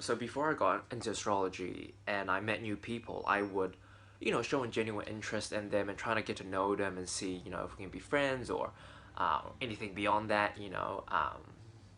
So before I got into astrology and I met new people, I would, show a genuine interest in them and trying to get to know them and see, if we can be friends or anything beyond that,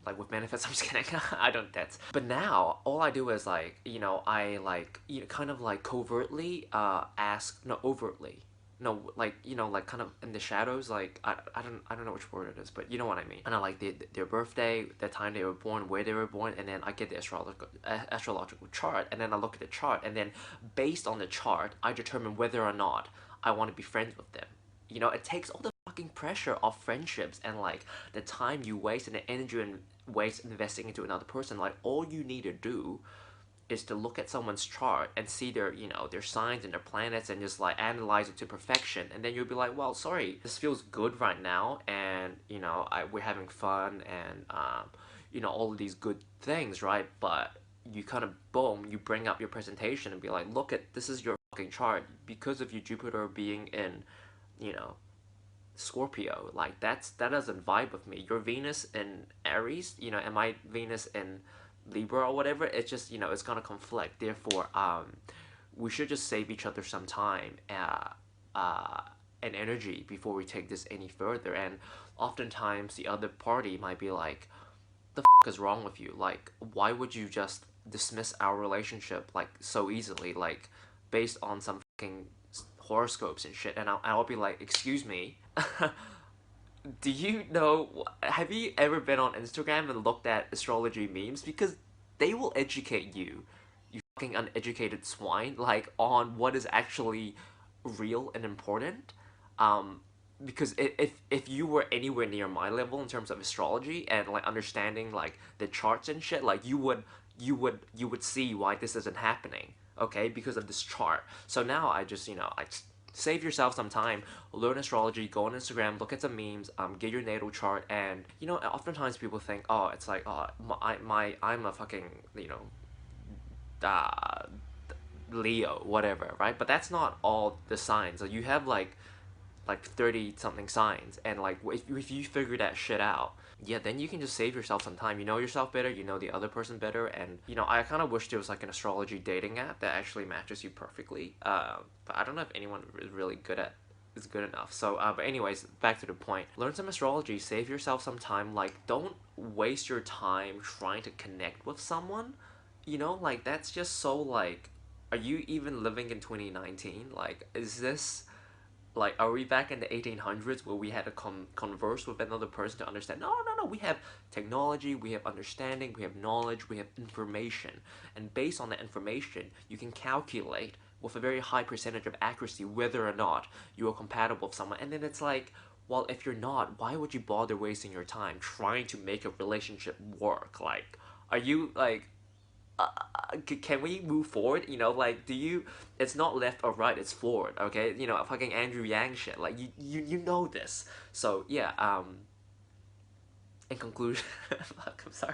like with manifest, I'm just kidding. I don't that's but now all I do is like, I like kind of like covertly ask no overtly no like like kind of in the shadows, like I don't know which word it is, but you know what I mean. And I like their birthday, the time they were born, where they were born, and then I get the astrological chart, and then I look at the chart, and then based on the chart I determine whether or not I want to be friends with them. It takes all the fucking pressure off friendships and like the time you waste and the energy and waste investing into another person. Like all you need to do is to look at someone's chart and see their their signs and their planets and just like analyze it to perfection, and then you'll be like, well, sorry, this feels good right now, and we're having fun, and all of these good things, right? But you kind of boom, you bring up your presentation and be like, look at this is your fucking chart because of your Jupiter being in you know Scorpio. Like that doesn't vibe with me. Your Venus in Aries, and my Venus in Libra or whatever, it's just, it's gonna conflict. Therefore, we should just save each other some time and energy before we take this any further. And oftentimes the other party might be like, the is wrong with you? Like, why would you just dismiss our relationship like so easily, like based on some fucking horoscopes and shit? And I'll be like, excuse me, do you know? Have you ever been on Instagram and looked at astrology memes? Because they will educate you, you fucking uneducated swine, like on what is actually real and important. Um, because if you were anywhere near my level in terms of astrology and like understanding like the charts and shit, like you would see why this isn't happening. Okay, because of this chart. So now I just I just save yourself some time, learn astrology, go on Instagram, look at some memes, get your natal chart, and oftentimes people think, oh, it's like, oh, I'm a fucking uh, Leo, whatever, right? But that's not all the signs. Like, you have like 30 something signs, and like if you figure that shit out, yeah, then you can just save yourself some time. You know yourself better, you know the other person better, and I kind of wish there was like an astrology dating app that actually matches you perfectly, but I don't know if anyone is really good at is good enough. So but anyways, back to the point, learn some astrology, save yourself some time. Like, don't waste your time trying to connect with someone, like that's just so like, are you even living in 2019? Like, is this like, are we back in the 1800s where we had to converse with another person to understand? No, no, no. We have technology, we have understanding, we have knowledge, we have information. And based on that information, you can calculate with a very high percentage of accuracy whether or not you are compatible with someone. And then it's like, well, if you're not, why would you bother wasting your time trying to make a relationship work? Like, are you like, can we move forward? Like, do you? It's not left or right. It's forward. Okay. Fucking Andrew Yang shit. Like, you know this. So yeah. In conclusion, fuck. I'm sorry.